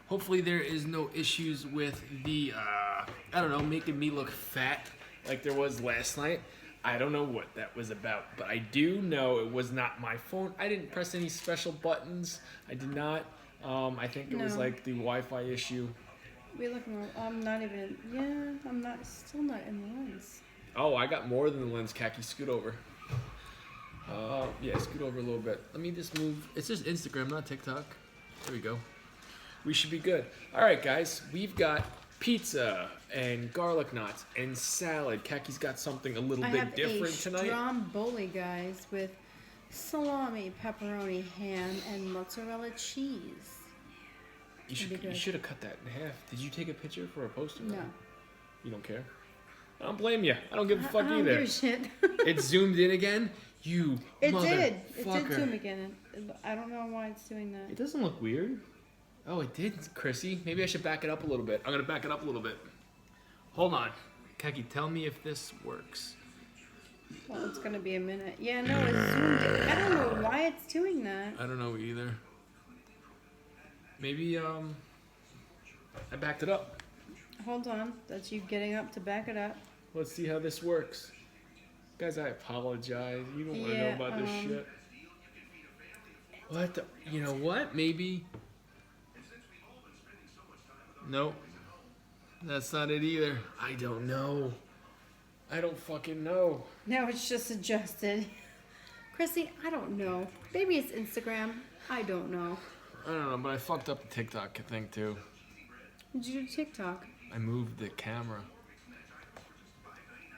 Hopefully there is no issues with the, I don't know, making me look fat like there was last night. I don't know what that was about, but I do know it was not my phone. I didn't press any special buttons. I did not. I think it was No. like the Wi-Fi issue. We look. I'm not even. Yeah, I'm not. Still not in the lens. Oh, I got more than the lens, Khaki. Scoot over. Yeah, scoot over a little bit. Let me just move. It's just Instagram, not TikTok. There we go. We should be good. All right, guys. We've got pizza and garlic knots and salad. Kaki's got something a little bit different tonight. I have a Stromboli, guys, with salami, pepperoni, ham, and mozzarella cheese. You should have cut that in half. Did you take a picture for a poster? No. You don't care? I don't blame you. I don't give a fuck I don't either. give a shit. It zoomed in again? You It motherfucker. did. It did zoom again. I don't know why it's doing that. It doesn't look weird. Oh, it did, Chrissy. Maybe I should back it up a little bit. I'm going to back it up a little bit. Hold on. Kaki, tell me if this works. Well, it's going to be a minute. Yeah, no, it zoomed in. I don't know why it's doing that. I don't know either. Maybe, I backed it up. Hold on. That's you getting up to back it up. Let's see how this works. Guys, I apologize. You don't want to know about this shit. What the? You know what? Maybe. Nope. That's not it either. I don't know. I don't fucking know. Now it's just adjusted. Chrissy, I don't know. Maybe it's Instagram. I don't know. I don't know, but I fucked up the TikTok thing too. Did you do TikTok? I moved the camera.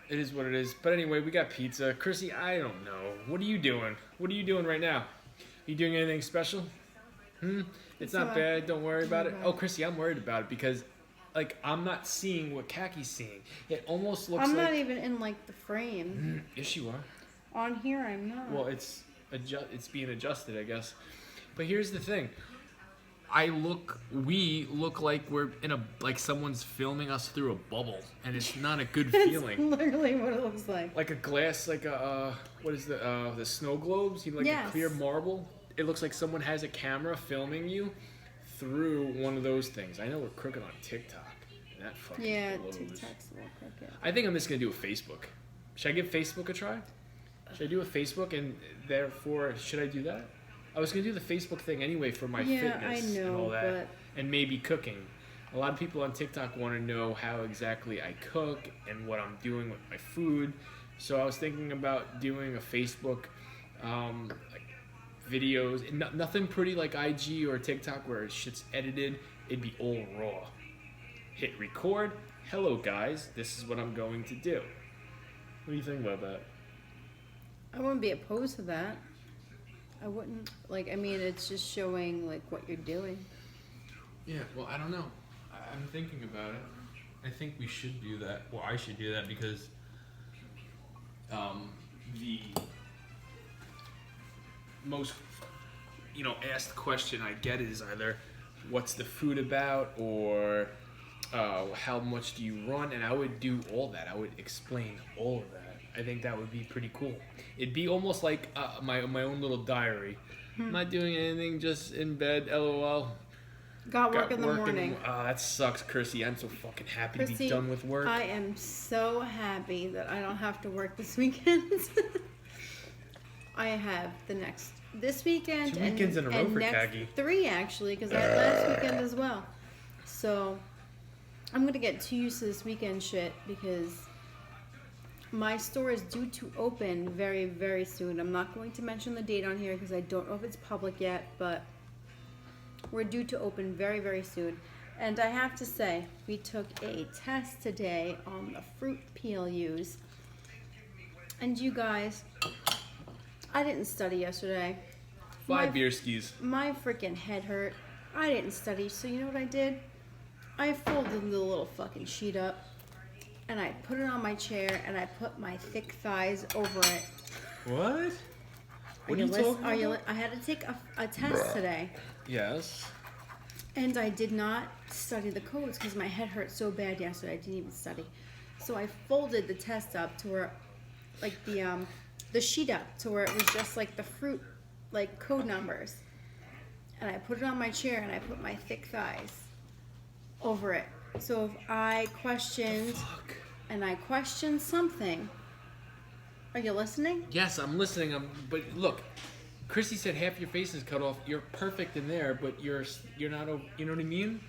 It is what it is. But anyway, we got pizza. Chrissy, I don't know. What are you doing? What are you doing right now? You doing anything special? It's not bad. Don't worry about it. Oh, Chrissy, I'm worried about it because, like, I'm not seeing what Kaki's seeing. It almost looks like... I'm not even in, like, the frame. Yes, you are. On here, I'm not. Well, it's being adjusted, I guess. But here's the thing. We look like we're in like someone's filming us through a bubble, and it's not a good feeling. That's literally what it looks like. Like a glass, like a what is the snow globes? You know, like a clear marble. It looks like someone has a camera filming you through one of those things. I know we're crooked on TikTok. And that fucking blows. TikTok's a little crooked. I think I'm just gonna do a Facebook. Should I give Facebook a try? Should I do a Facebook, and therefore should I do that? I was gonna do the Facebook thing anyway for my fitness and all that, and maybe cooking. A lot of people on TikTok want to know how exactly I cook and what I'm doing with my food. So I was thinking about doing a Facebook, like videos, nothing pretty like IG or TikTok where shit's edited. It'd be all raw. Hit record. Hello guys, this is what I'm going to do. What do you think about that? I wouldn't be opposed to that. I wouldn't, like, I mean, it's just showing, like, what you're doing. Yeah, well, I don't know. I'm thinking about it. I think we should do that. Well, I should do that because the most, asked question I get is either what's the food about or how much do you run? And I would do all that. I would explain all of that. I think that would be pretty cool. It'd be almost like my own little diary. I'm not doing anything, just in bed, LOL. Got work in the morning. That sucks, Chrissy. I'm so fucking happy to be done with work. I am so happy that I don't have to work this weekend. I have this weekend 2 weekends in a row for next Kagi. 3 actually, because I had last weekend as well. So I'm gonna get too used to this weekend shit because my store is due to open very, very soon. I'm not going to mention the date on here because I don't know if it's public yet, but we're due to open very, very soon. And I have to say, we took a test today on the fruit PLUs. And you guys, I didn't study yesterday. 5 beer skis. My freaking head hurt. I didn't study, so you know what I did? I folded the little fucking sheet up. And I put it on my chair, and I put my thick thighs over it. What? What are you talking about? I had to take a test today. Yes. And I did not study the codes because my head hurt so bad yesterday. I didn't even study. So I folded the test up to where, like the sheet up to where it was just like the fruit, like code numbers. And I put it on my chair, and I put my thick thighs over it. So if I questioned something, are you listening? Yes, I'm listening. But look, Chrissy said half your face is cut off. You're perfect in there, but you're not. You know what I mean?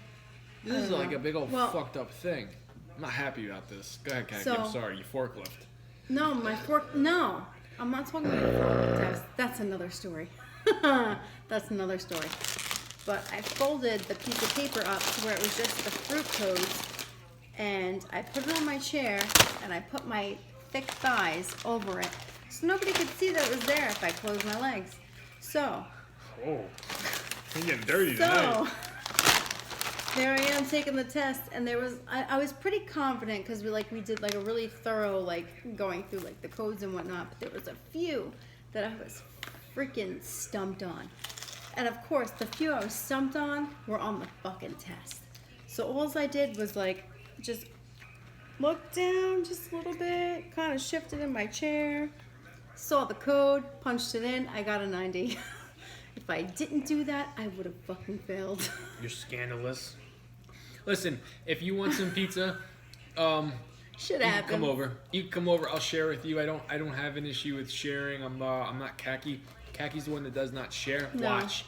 This is like a big old fucked up thing. I'm not happy about this. Go ahead, Khaki. I'm sorry. You forklift. No, No, I'm not talking about your forklift test. That's another story. That's another story. But I folded the piece of paper up to where it was just the fruit codes, and I put it on my chair, and I put my thick thighs over it, so nobody could see that it was there if I closed my legs. So. Oh, you're getting dirty tonight. There I am taking the test, and I was pretty confident because we did like a really thorough going through like the codes and whatnot, but there was a few that I was freaking stumped on. And of course, the few I was stumped on were on the fucking test. So all I did was just look down just a little bit, kind of shifted in my chair, saw the code, punched it in, I got a 90. If I didn't do that, I would have fucking failed. You're scandalous. Listen, if you want some pizza, should happen. Come over. You can come over. I'll share with you. I don't have an issue with sharing. I'm not Khaki. Khaki's the one that does not share. No. Watch.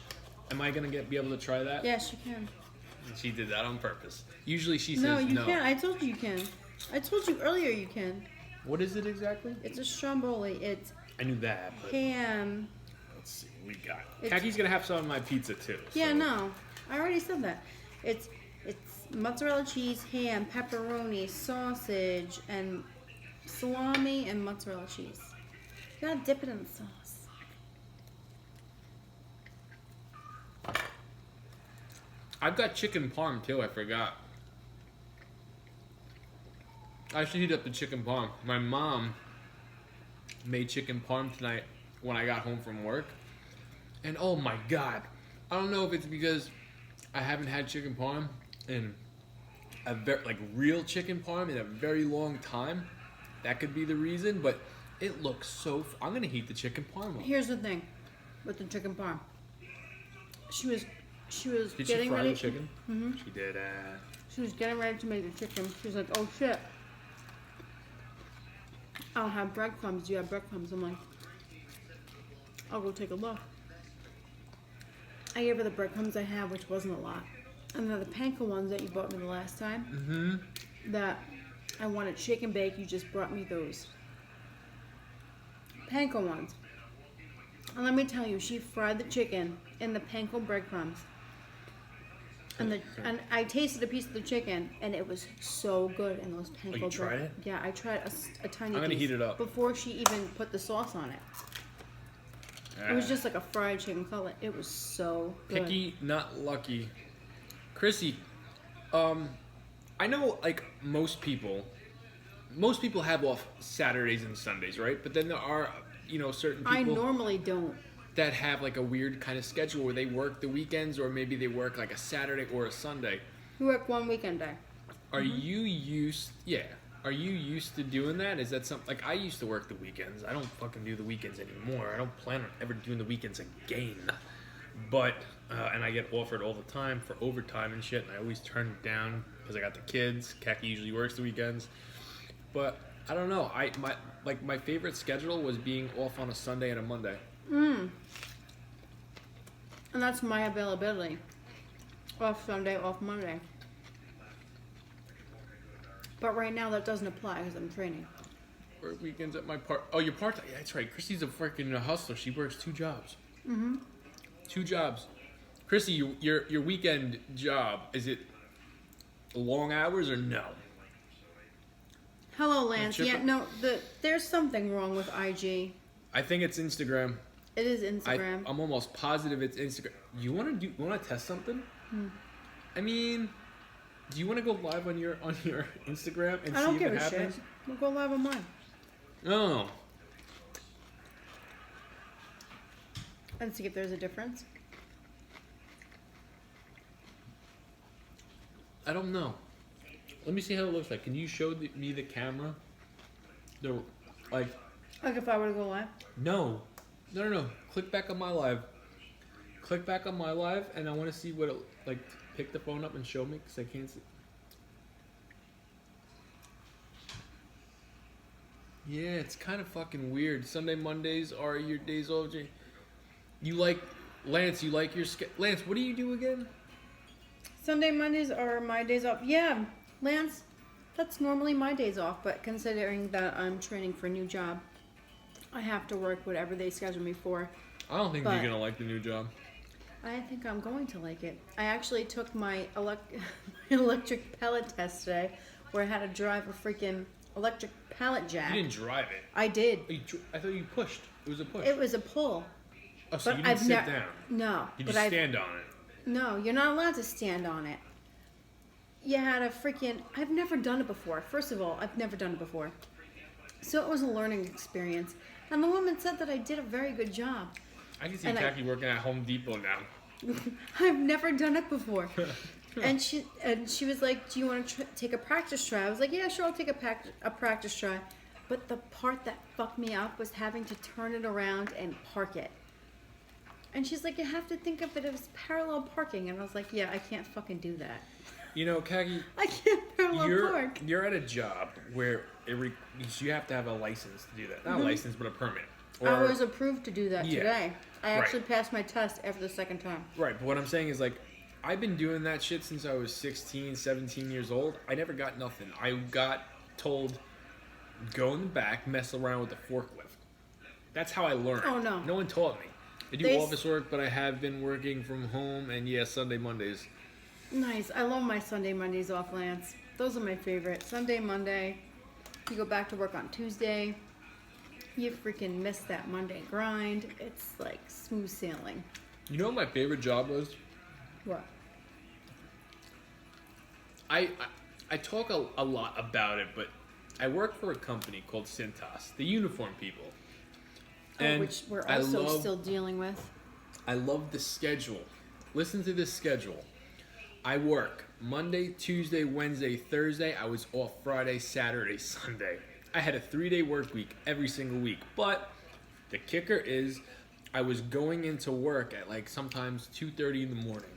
Am I gonna be able to try that? Yes, you can. She did that on purpose. Usually she says no. You can. I told you can. I told you earlier you can. What is it exactly? It's a Stromboli. It's. I knew that. But ham. Let's see. We got. Khaki's gonna have some of my pizza too. Yeah, no. I already said that. It's mozzarella cheese, ham, pepperoni, sausage, and salami and mozzarella cheese. You gotta dip it in the sauce. I've got chicken parm too. I forgot. I should heat up the chicken parm. My mom made chicken parm tonight when I got home from work, and oh my god, I don't know if it's because I haven't had chicken parm in real chicken parm in a very long time. That could be the reason, but it looks so. I'm gonna heat the chicken parm up. Here's the thing with the chicken parm. She was Did getting she fry ready. the chicken? Mm-hmm. She did. She was getting ready to make the chicken. She was like, "Oh shit, I don't have breadcrumbs. Do you have breadcrumbs?" I'm like, "I'll go take a look." I gave her the breadcrumbs I have, which wasn't a lot, and then the panko ones that you bought me the last time. Mm-hmm. That I wanted shake and bake. You just brought me those panko ones. And let me tell you, she fried the chicken in the panko breadcrumbs. And I tasted a piece of the chicken, and it was so good in those panko. Oh, you tried it? Yeah, I tried a tiny piece. I'm gonna heat it up before she even put the sauce on it. It was just like a fried chicken cutlet. It was so good. Picky, not lucky. Chrissy, I know most people have off Saturdays and Sundays, right? But then there are certain people. I normally don't. That have a weird kind of schedule where they work the weekends, or maybe they work a Saturday or a Sunday. You work one weekend day. Are you used? Yeah. Are you used to doing that? Is that something I used to work the weekends? I don't fucking do the weekends anymore. I don't plan on ever doing the weekends again. But and I get offered all the time for overtime and shit, and I always turn it down because I got the kids. Khaki usually works the weekends, but I don't know. My favorite schedule was being off on a Sunday and a Monday. And that's my availability. Off Sunday, off Monday. But right now that doesn't apply because I'm training. Work weekends at my part. Oh, your part. Yeah, that's right. Chrissy's a freaking hustler. She works 2 jobs. Mm-hmm. 2 jobs. Chrissy, your weekend job, is it long hours or no? Hello, Lance. Yeah, no. There's something wrong with IG. I think it's Instagram. It is Instagram. I'm almost positive it's Instagram. You want to test something? I mean, do you want to go live on your Instagram and see if it happens? Shit. We'll go live on mine. No. And see if there's a difference. I don't know. Let me see how it looks like. Can you show me the camera? Like if I were to go live? No. Click back on my live. click back on my live, and I want to see what it, like, pick the phone up and show me, because I can't see. Yeah, it's kind of fucking weird. Sunday, Mondays are your days off. You like, Lance, you like your... Lance, what do you do again? Sunday, Mondays are my days off. Yeah, Lance, that's normally my days off, but considering that I'm training for a new job, I have to work whatever they schedule me for. I don't think you're going to like the new job. I think I'm going to like it. I actually took my electric pallet test today, where I had to drive a freaking electric pallet jack. You didn't drive it. I did. I thought you pushed. It was a push. It was a pull. Oh, so you didn't sit down? No. Did you stand on it? No, you're not allowed to stand on it. You had a freaking... I've never done it before. First of all, I've never done it before. So it was a learning experience. And the woman said that I did a very good job. I can see Jackie working at Home Depot now. I've never done it before. And she was like, do you want to take a practice try? I was like, yeah, sure, I'll take a practice try. But the part that fucked me up was having to turn it around and park it. And she's like, you have to think of it as parallel parking. And I was like, yeah, I can't fucking do that. You know, Kagi, I can't parallel park. You're at a job where you have to have a license to do that. Not a license, but a permit. I was approved to do that today. I actually passed my test after the second time. Right, but what I'm saying is, like, I've been doing that shit since I was 16, 17 years old. I never got nothing. I got told, go in the back, mess around with the forklift. That's how I learned. Oh, no. No one taught me. I do office work, but I have been working from home, and Sunday, Mondays. Nice. I love my Sunday, Mondays off, Lance. Those are my favorite. Sunday, Monday. You go back to work on Tuesday. You freaking miss that Monday grind. It's like smooth sailing. You know what my favorite job was? What? I talk a lot about it, but I work for a company called Cintas, the uniform people. And which we're also still dealing with. I love the schedule. Listen to this schedule. I work Monday, Tuesday, Wednesday, Thursday. I was off Friday, Saturday, Sunday. I had a 3-day work week every single week. But the kicker is I was going into work at like sometimes 2:30 in the morning,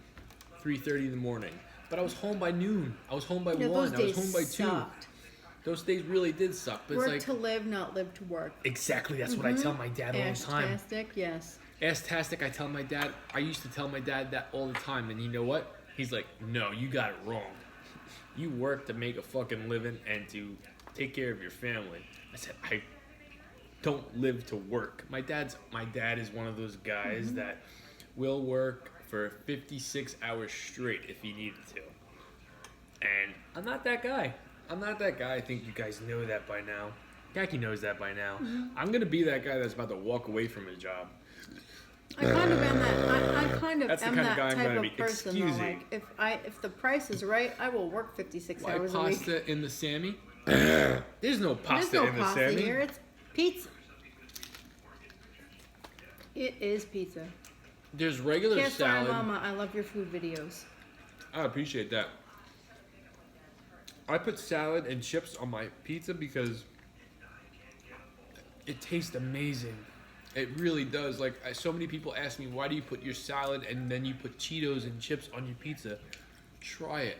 3:30 in the morning. But I was home by noon. I was home by 1. I was home by 2. Sucked. Those days really did suck. But work it's like, to live, not live to work. Exactly. That's what I tell my dad all the time. Ashtastic, yes. Ashtastic, I tell my dad. I used to tell my dad that all the time. And you know what? He's like, no, you got it wrong. You work to make a fucking living and to take care of your family. I said, I don't live to work. My dad is one of those guys that will work for 56 hours straight if he needed to. And I'm not that guy. I think you guys know that by now. Jackie knows that by now. I'm going to be that guy that's about to walk away from his job. I kind of am that. I kind of That's am the kind that of guy I'm type gonna of be. person. Excuse though. me. Like if the price is right, I will work 56 hours a week. Pasta in the Sammy? There's no pasta in the Sammy. Here. It's pizza. It is pizza. There's regular Can't salad. Sorry, Mama. I love your food videos. I appreciate that. I put salad and chips on my pizza because it tastes amazing. It really does. Like, so many people ask me, why do you put your salad and then you put Cheetos and chips on your pizza? Try it.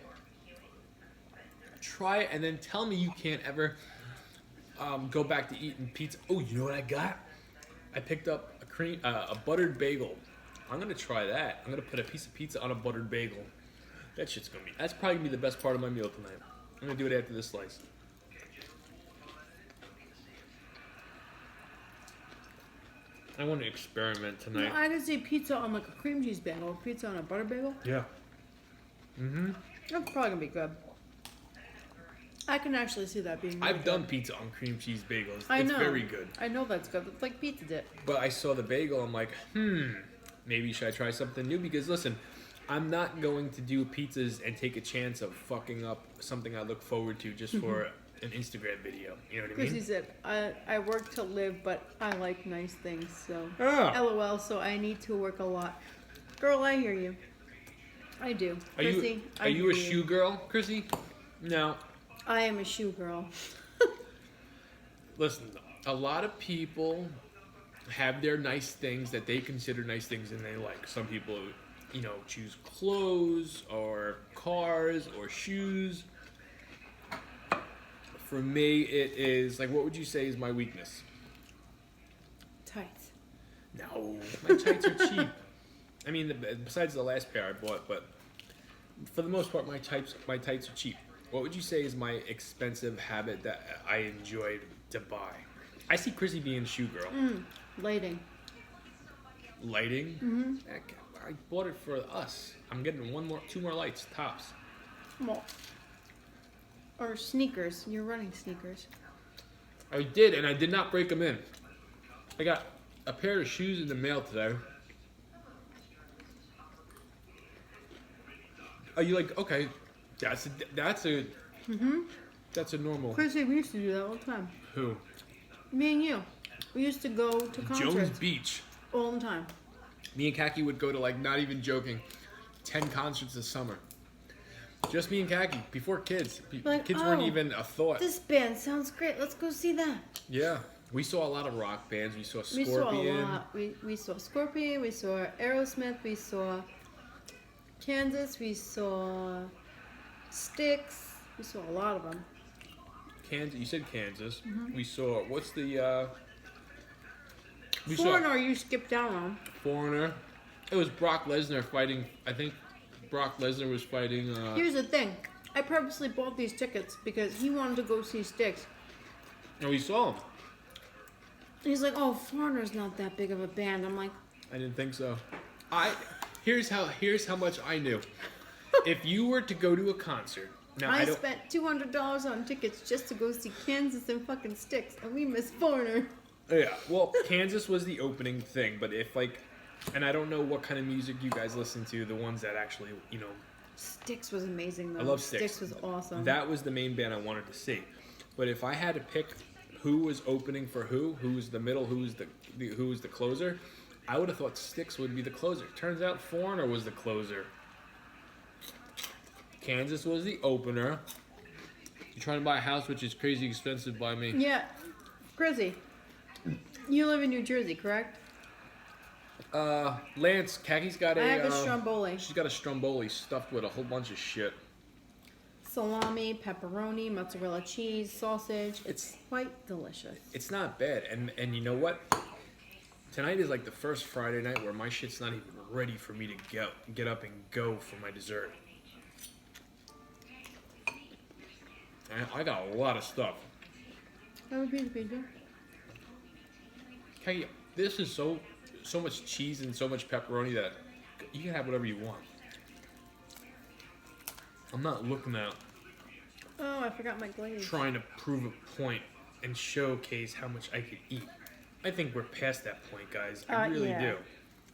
Try it and then tell me you can't ever go back to eating pizza. Oh, you know what I got? I picked up a buttered bagel. I'm going to try that. I'm going to put a piece of pizza on a buttered bagel. That's probably going to be the best part of my meal tonight. I'm going to do it after this slice. I want to experiment tonight. No, I just eat pizza on like a cream cheese bagel. Pizza on a butter bagel. Yeah. That's probably going to be good. I can actually see that being I've done pizza on cream cheese bagels. I know. It's very good. I know that's good. It's like pizza dip. But I saw the bagel. I'm like, maybe should I try something new? Because listen, I'm not going to do pizzas and take a chance of fucking up something I look forward to just for an Instagram video. You know what I mean? Chrissy said, I work to live, but I like nice things. So, LOL, so I need to work a lot. Girl, I hear you. I do. Chrissy, are you a shoe girl, Chrissy? No. I am a shoe girl. Listen, a lot of people have their nice things that they consider nice things and they like. Some people, you know, choose clothes or cars or shoes. For me, it is like, what would you say is my weakness? Tights. No, my tights are cheap. I mean, besides the last pair I bought, but for the most part, my tights are cheap. What would you say is my expensive habit that I enjoyed to buy? I see Chrissy being a shoe girl. Lighting. Lighting? Mm-hmm. I bought it for us. I'm getting two more lights, tops. Well, or sneakers. You're running sneakers. I did, and I did not break them in. I got a pair of shoes in the mail today. Are you like, okay, that's a normal. Chrissy, we used to do that all the time. Who? Me and you. We used to go to concerts. Jones Beach. All the time. Me and Kaki would go to, like, not even joking, 10 concerts this summer. Just me and Kaki, before kids. Like, kids weren't even a thought. This band sounds great. Let's go see that. Yeah. We saw a lot of rock bands. We saw Scorpion. We saw a lot. We saw Scorpion. We saw Aerosmith. We saw Kansas. We saw Styx. We saw a lot of them. Kansas. You said Kansas. Mm-hmm. We saw, what's the... Foreigner, you skipped down on. Foreigner. It was Brock Lesnar fighting, I think Brock Lesnar was fighting... Here's the thing. I purposely bought these tickets because he wanted to go see Styx. And we saw him. He's like, oh, Foreigner's not that big of a band. I'm like... I didn't think so. Here's how much I knew. If you were to go to a concert... Now, I spent $200 on tickets just to go see Kansas and fucking Styx, and we missed Foreigner. Yeah, well, Kansas was the opening thing, but if, like... And I don't know what kind of music you guys listen to, the ones that actually, you know... Styx was amazing, though. I love Styx. Styx was awesome. That was the main band I wanted to see. But if I had to pick who was opening for who was the middle, who was the closer, I would have thought Styx would be the closer. Turns out Foreigner was the closer. Kansas was the opener. You're trying to buy a house, which is crazy expensive by me. Yeah. Chrissy, you live in New Jersey, correct? Lance, Kaki's got I have a Stromboli. She's got a Stromboli stuffed with a whole bunch of shit. Salami, pepperoni, mozzarella cheese, sausage. It's quite delicious. It's not bad. And you know what? Tonight is like the first Friday night where my shit's not even ready for me to get up and go for my dessert. And I got a lot of stuff. That would be the pizza. Kaki, this is so much cheese and so much pepperoni that you can have whatever you want. I'm not looking at... Oh, I forgot my glaze. Trying to prove a point and showcase how much I could eat. I think we're past that point, guys. I really do.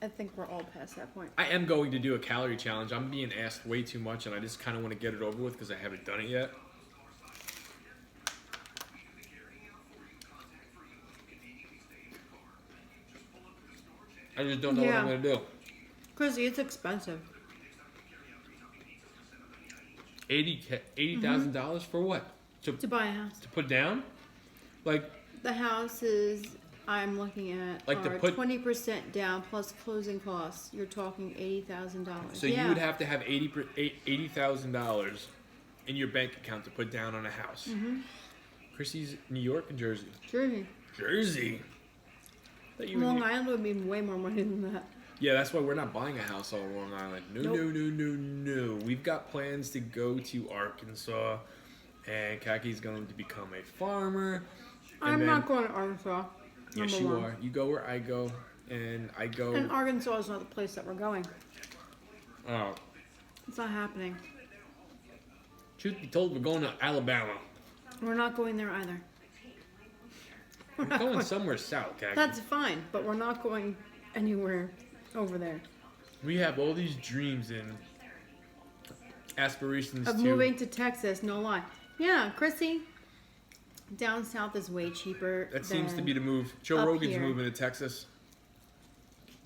I think we're all past that point. I am going to do a calorie challenge. I'm being asked way too much, and I just kind of want to get it over with because I haven't done it yet. I just don't know what I'm going to do. Chrissy, it's expensive. $80,000 for what? To buy a house. To put down? Like... The houses I'm looking at like are 20% down plus closing costs. You're talking $80,000. So you would have to have $80,000 in your bank account to put down on a house. Mm-hmm. Chrissy's New York and Jersey? Jersey? Long Island would be way more money than that. Yeah, that's why we're not buying a house on Long Island. No. We've got plans to go to Arkansas, and Kaki's going to become a farmer. I'm not going to Arkansas. Yes, you are. You go where I go, and I go... And Arkansas is not the place that we're going. Oh. It's not happening. Truth be told, we're going to Alabama. We're not going there either. We're going somewhere south, Kaki. That's fine, but we're not going anywhere over there. We have all these dreams and aspirations of moving to Texas, no lie. Yeah, Chrissy, down south is way cheaper. That seems to be the move. Joe Rogan's moving to Texas.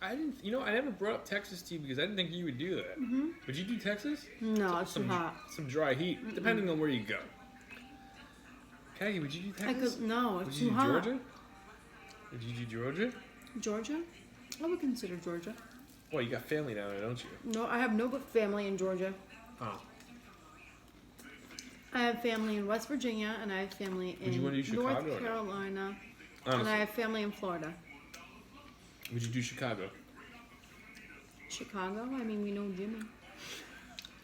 I never brought up Texas to you because I didn't think you would do that. Mm-hmm. Would you do Texas? No, it's too hot. Some dry heat, depending on where you go. Kaki, would you do Texas? No, it's too hot. Georgia? Would you do Georgia? Georgia? I would consider Georgia. Well, you got family down there, don't you? No, I have no family in Georgia. Oh. I have family in West Virginia, and I have family in North Carolina, and I have family in Florida. Would you do Chicago? Chicago? I mean, we know Jimmy.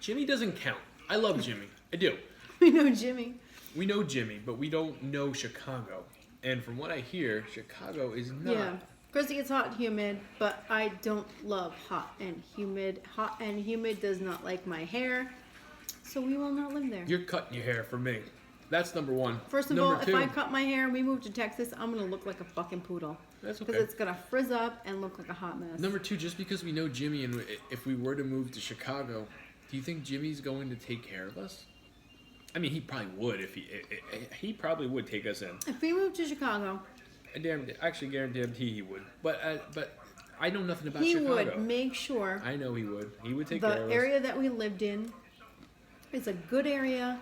Jimmy doesn't count. I love Jimmy. I do. We know Jimmy. We know Jimmy, but we don't know Chicago. And from what I hear, Chicago is not. Yeah. Chrissy, it's hot and humid, but I don't love hot and humid. Hot and humid does not like my hair, so we will not live there. You're cutting your hair for me. That's number one. First of all, if I cut my hair and we move to Texas, I'm going to look like a fucking poodle. That's okay. Because it's going to frizz up and look like a hot mess. Number two, just because we know Jimmy and if we were to move to Chicago, do you think Jimmy's going to take care of us? I mean, he probably would if he probably would take us in. If we moved to Chicago, I guarantee he would. But I know nothing about Chicago. He would make sure. I know he would. He would take care of us. The area that we lived in is a good area.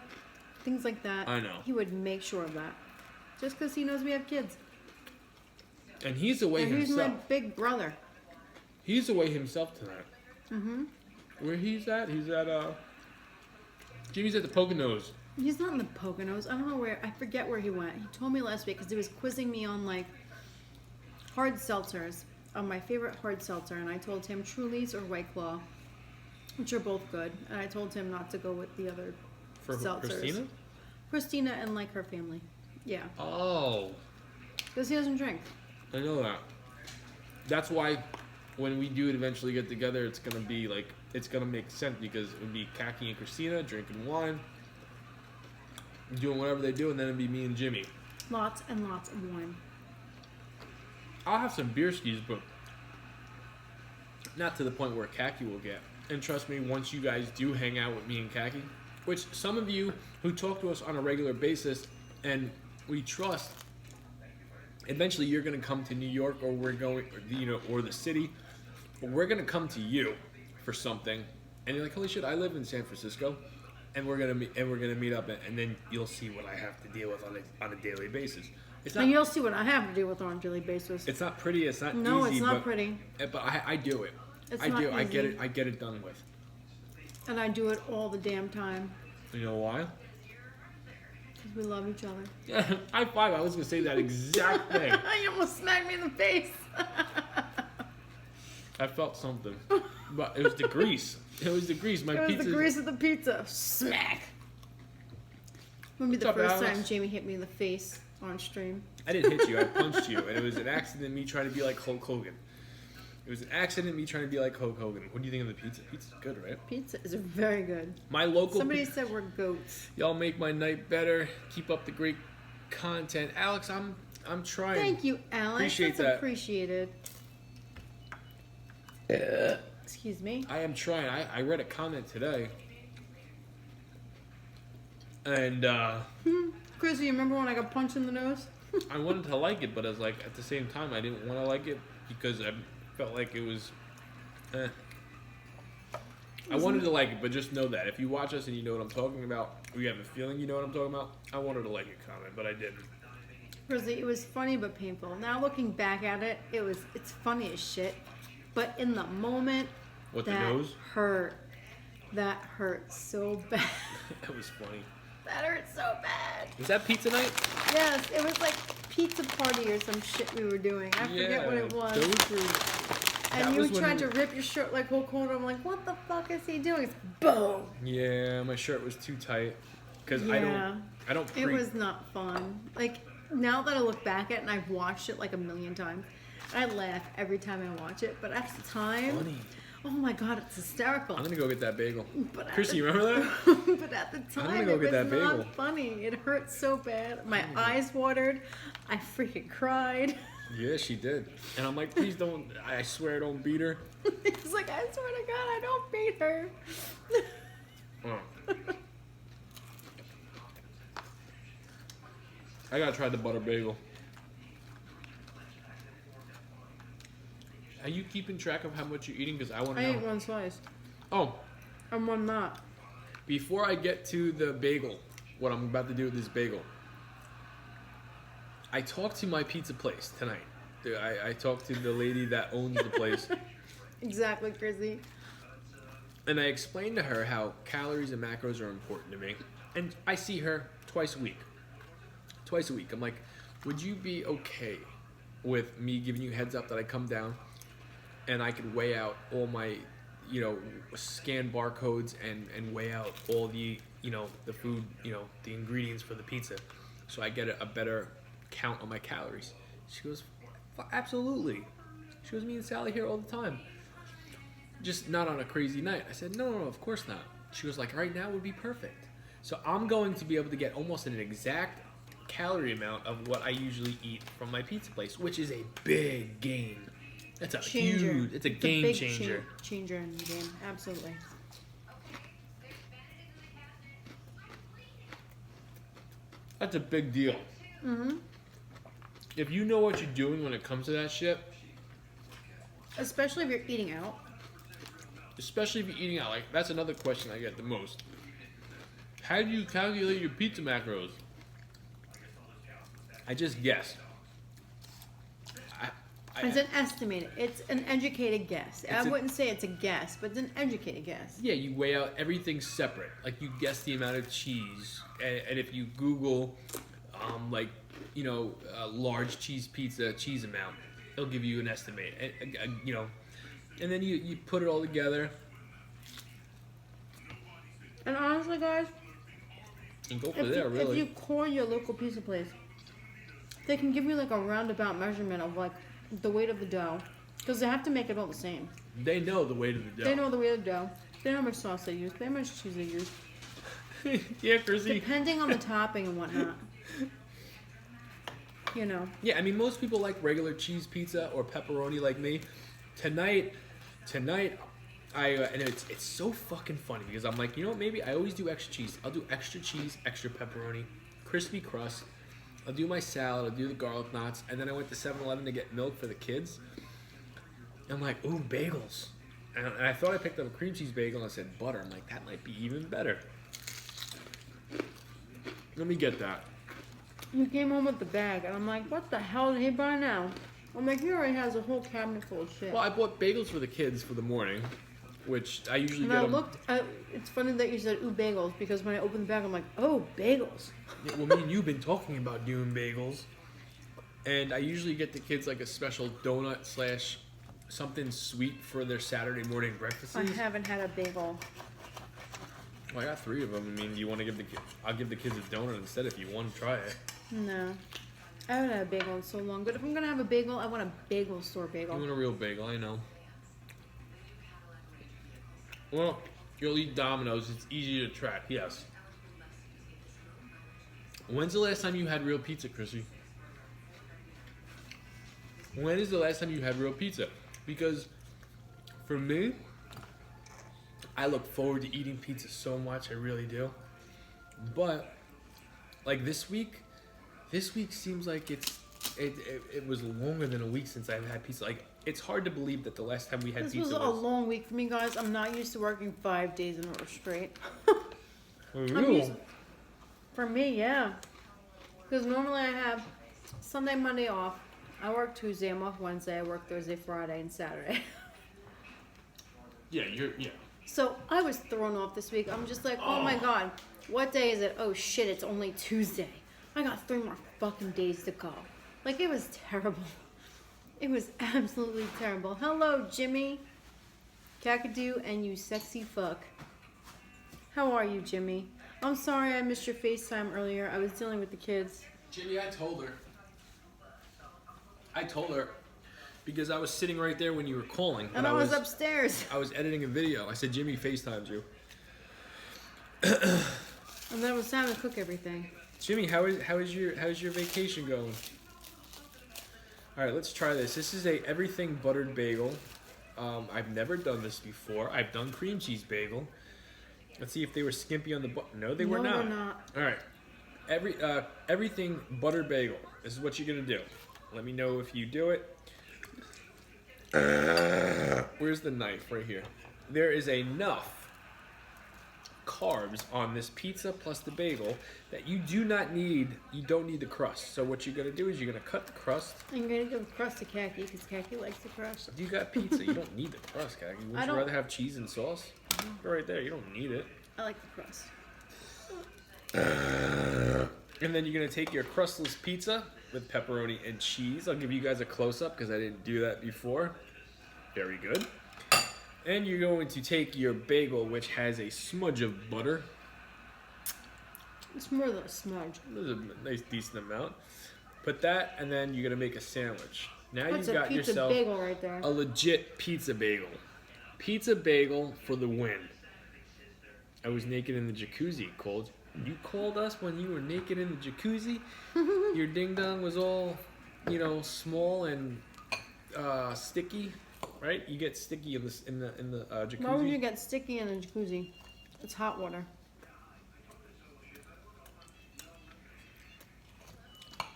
Things like that. I know. He would make sure of that. Just because he knows we have kids. And he's away himself. He's my big brother. He's away himself tonight. Mm-hmm. Where he's at? Jimmy's at the Poconos. He's not in the Poconos. I don't know where. I forget where he went. He told me last week because he was quizzing me on like hard seltzers, on my favorite hard seltzer, and I told him Truly's or White Claw, which are both good. And I told him not to go with the other seltzers. Christina and like her family. Yeah. Oh. Because he doesn't drink. I know that. That's why when we do eventually get together, it's gonna be like it's gonna make sense because it would be Kaki and Christina drinking wine, doing whatever they do, and then it'd be me and Jimmy. Lots and lots of wine. I'll have some beer skis, but not to the point where Kaki will get. And trust me, once you guys do hang out with me and Kaki, which some of you who talk to us on a regular basis and we trust, eventually you're going to come to New York or we're going, or the city, or we're going to come to you for something. And you're like, holy shit, I live in San Francisco. And we're gonna meet up, and then you'll see what I have to deal with on a daily basis. And you'll see what I have to deal with on a daily basis. It's not pretty. It's not easy. No, it's not pretty. But I do it. It's not easy. I get it. I get it done with. And I do it all the damn time. You know why? Because we love each other. Yeah, high five. I was gonna say that exact thing. You almost smacked me in the face. I felt something, but it was the grease. It was the grease. It was the grease of the pizza. Smack. Maybe the first time Jamie hit me in the face on stream. I didn't hit you. I punched you, and it was an accident. Me trying to be like Hulk Hogan. It was an accident. Me trying to be like Hulk Hogan. What do you think of the pizza? Pizza's good, right? Pizza is very good. My local. Somebody said we're goats. Y'all make my night better. Keep up the great content, Alex. I'm trying. Thank you, Alex. Appreciate That's appreciated. Excuse me. I am trying. I read a comment today. And, Chris, you remember when I got punched in the nose? I wanted to like it, but I was like, at the same time, I didn't want to like it because I felt like it was, I wanted to like it, but just know that. If you watch us and you know what I'm talking about, or you have a feeling you know what I'm talking about, I wanted to like your comment, but I didn't. Chrissy, it was funny but painful. Now looking back at it, it's funny as shit. But in the moment, the nose? That hurt so bad. That was funny. That hurt so bad. Was that pizza night? Yes, it was like pizza party or some shit we were doing. I forget what it was. And you tried to rip your shirt like Hulk Hogan. I'm like, what the fuck is he doing? It's boom. Yeah, my shirt was too tight. Because I don't. It was not fun. Like, now that I look back at it and I've watched it like a million times, I laugh every time I watch it, but at the time, funny. Oh my god, it's hysterical. I'm gonna go get that bagel. Chrissy, you remember that? But at the time, it was not funny. It hurt so bad. My eyes watered. I freaking cried. Yeah, she did. And I'm like, please don't. I swear, don't beat her. He's like, I swear to God, I don't beat her. I gotta try the butter bagel. Are you keeping track of how much you're eating? Because I want to know. I ate one slice. Oh. And one not. Before I get to the bagel, what I'm about to do with this bagel, I talked to my pizza place tonight. I talked to the lady that owns the place. Exactly, Chrissy. And I explained to her how calories and macros are important to me. And I see her twice a week. I'm like, would you be okay with me giving you heads up that I come down and I could weigh out all my, scan barcodes and weigh out all the, the food, the ingredients for the pizza so I get a better count on my calories? She goes, absolutely. She goes, me and Sally here all the time. Just not on a crazy night. I said, no, of course not. She was like, right now would be perfect. So I'm going to be able to get almost an exact calorie amount of what I usually eat from my pizza place, which is a big gain. That's a huge, it's a game changer. Changer in the game, absolutely. That's a big deal. Mm-hmm. If you know what you're doing when it comes to that shit. Especially if you're eating out. Especially if you're eating out. Like, that's another question I get the most. How do you calculate your pizza macros? I just guess. It's an estimate. It's an educated guess. I wouldn't say it's a guess, but it's an educated guess. Yeah, you weigh out everything separate. Like, you guess the amount of cheese. And if you Google, large cheese pizza, cheese amount, it'll give you an estimate. And then you put it all together. And honestly, guys, and go for there, really. If you call your local pizza place, they can give you like a roundabout measurement of like the weight of the dough, because they have to make it all the same. They know the weight of the dough. They know the weight of the dough. They know how much sauce they use. They know how much cheese they use. Yeah, Chrissy. Depending on the topping and whatnot. Yeah, I mean, most people like regular cheese pizza or pepperoni like me. Tonight, and it's so fucking funny because I'm like, maybe I always do extra cheese. I'll do extra cheese, extra pepperoni, crispy crust. I'll do my salad. I'll do the garlic knots. And then I went to 7-Eleven to get milk for the kids. I'm like, ooh, bagels. And I thought I picked up a cream cheese bagel and I said butter. I'm like, that might be even better. Let me get that. You came home with the bag, and I'm like, what the hell did he buy now? I'm like, he already has a whole cabinet full of shit. Well, I bought bagels for the kids for the morning, which I usually get them. It's funny that you said, ooh, bagels, because when I opened the bag, I'm like, oh, bagels. Yeah, well, me and you've been talking about doing bagels, and I usually get the kids like a special donut / something sweet for their Saturday morning breakfast. I haven't had a bagel. Well, I got 3 of them. I mean, do you want to give the kids? I'll give the kids a donut instead if you want to try it. No. I haven't had a bagel in so long. But if I'm going to have a bagel, I want a bagel store bagel. You want a real bagel, I know. Well, you'll eat Domino's. It's easy to track, yes. When's the last time you had real pizza, Chrissy? When is the last time you had real pizza? Because for me, I look forward to eating pizza so much. I really do. But like this week seems like it was longer than a week since I've had pizza. Like, it's hard to believe that the last time we had pizza was... This was a long week for me, guys. I'm not used to working 5 days in a row straight. For real? For me, yeah. Because normally I have Sunday, Monday off. I work Tuesday, I'm off Wednesday, I work Thursday, Friday, and Saturday. Yeah. So I was thrown off this week. I'm just like, oh my god, what day is it? Oh shit, it's only Tuesday. I got 3 more fucking days to go. Like, it was terrible. It was absolutely terrible. Hello, Jimmy, Kakadu, and you sexy fuck. How are you, Jimmy? I'm sorry I missed your FaceTime earlier. I was dealing with the kids. Jimmy, I told her because I was sitting right there when you were calling. And I was upstairs. I was editing a video. I said, Jimmy FaceTimed you. And then it was time to cook everything. Jimmy, how's your vacation going? All right, let's try this. This is a everything buttered bagel. I've never done this before. I've done cream cheese bagel. Let's see if they were skimpy on the butter. No, they were not. No, they're not. All right, everything buttered bagel. This is what you're gonna do. Let me know if you do it. Where's the knife? Right here. There is enough carbs on this pizza plus the bagel that you do not need. You don't need the crust. So what you're gonna do is you're gonna cut the crust. I'm gonna give the crust to Khaki because Khaki likes the crust. You got pizza. You don't need the crust, Khaki. Would you rather have cheese and sauce? Right there. You don't need it. I like the crust. And then you're gonna take your crustless pizza with pepperoni and cheese. I'll give you guys a close-up because I didn't do that before. Very good. And you're going to take your bagel, which has a smudge of butter. It's more than a smudge. There's a nice, decent amount. Put that, and then you're gonna make a sandwich. Now That's you've got yourself bagel right there. A legit pizza bagel. Pizza bagel for the win. I was naked in the jacuzzi, Cold. You called us when you were naked in the jacuzzi. Your ding dong was all, small and sticky, right? You get sticky in the jacuzzi. Why would you get sticky in a jacuzzi? It's hot water.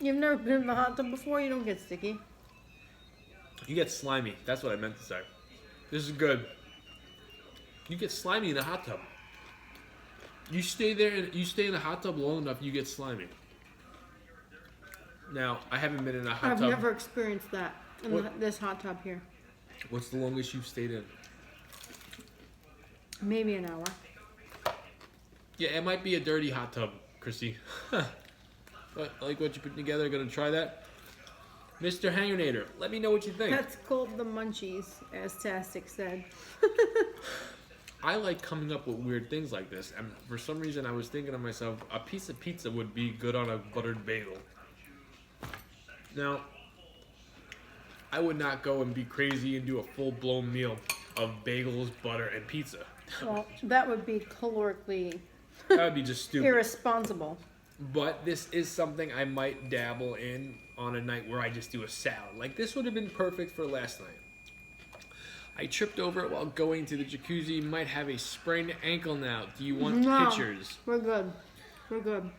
You've never been in the hot tub before. You don't get sticky. You get slimy. That's what I meant to say. This is good. You get slimy in a hot tub. You stay in the hot tub long enough, you get slimy. Now, I haven't been in a hot tub. I've never experienced that in this hot tub here. What's the longest you've stayed in? Maybe an hour. Yeah, it might be a dirty hot tub, Chrissy. But I like what you put together. Gonna try that. Mr. Hangernator, let me know what you think. That's called the munchies, as Tastic said. I like coming up with weird things like this, and for some reason I was thinking to myself, a piece of pizza would be good on a buttered bagel. Now, I would not go and be crazy and do a full-blown meal of bagels, butter, and pizza. Well, that would be calorically That would be just stupid. irresponsible. But this is something I might dabble in on a night where I just do a salad. Like, this would have been perfect for last night. I tripped over it while going to the jacuzzi. Might have a sprained ankle now. Do you want pictures? We're good. We're good.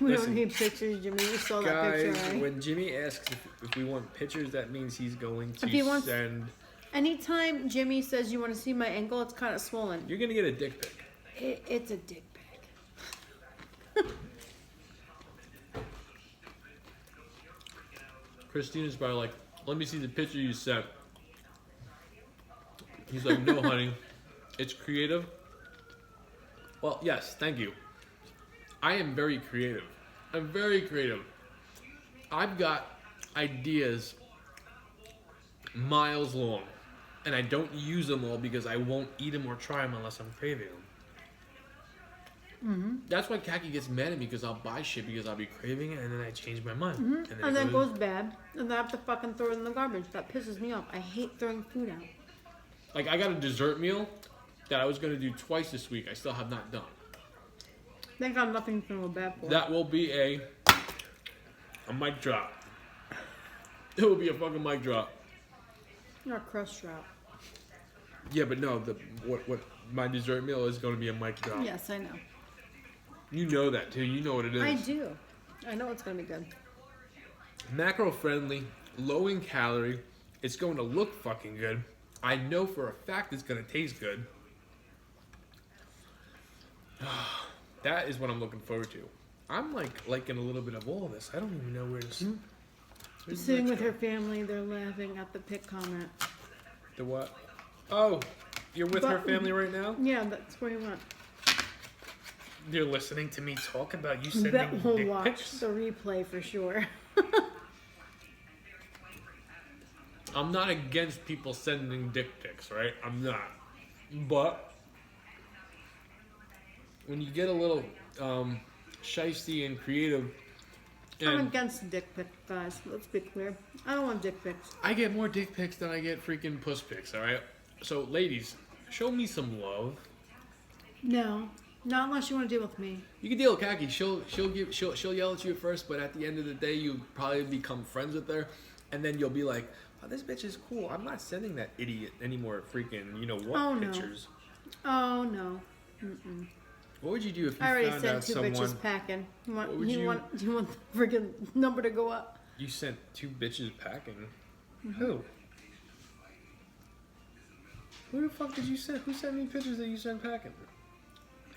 We don't need pictures, Jimmy. You saw that picture, right? When Jimmy asks if we want pictures, that means he's going to send... Anytime Jimmy says you want to see my ankle, it's kind of swollen. You're going to get a dick pic. It's a dick pic. Christina's probably like, let me see the picture you sent. He's like, no, honey. It's creative. Well, yes, thank you. I am very creative. I'm very creative. I've got ideas miles long. And I don't use them all because I won't eat them or try them unless I'm craving them. Mm-hmm. That's why Khaki gets mad at me because I'll buy shit because I'll be craving it and then I change my mind. Mm-hmm. And then it goes bad. And then I have to fucking throw it in the garbage. That pisses me off. I hate throwing food out. Like, I got a dessert meal that I was going to do twice this week. I still have not done. They got nothing to feel bad for. That will be a mic drop. It will be a fucking mic drop. Or a crust drop. Yeah, but no, what my dessert meal is going to be a mic drop. Yes, I know. You know that too. You know what it is. I do. I know it's going to be good. Macro friendly, low in calorie. It's going to look fucking good. I know for a fact it's going to taste good. That is what I'm looking forward to. I'm liking a little bit of all of this. I don't even know where to... Sitting with her family, they're laughing at the pic comment. The what? Oh, you're with her family right now? Yeah, that's where he went. You're listening to me talk about you sending Bet we'll dick watch pics? the replay for sure. I'm not against people sending dick pics, right? I'm not. But when you get a little shiesty and creative... I'm against dick pics, guys. Let's be clear. I don't want dick pics. I get more dick pics than I get freaking puss pics, alright? So, ladies, show me some love. No. Not unless you want to deal with me. You can deal with Khaki. She'll yell at you at first, but at the end of the day, you'll probably become friends with her, and then you'll be like, "Oh, this bitch is cool. I'm not sending that idiot any more freaking pictures." Oh no. Mm-mm. What would you do if you I already found sent out two someone? bitches packing. Do you want the freaking number to go up? You sent two bitches packing. Mm-hmm. Who? Who the fuck did you send? Who sent me pictures that you sent packing?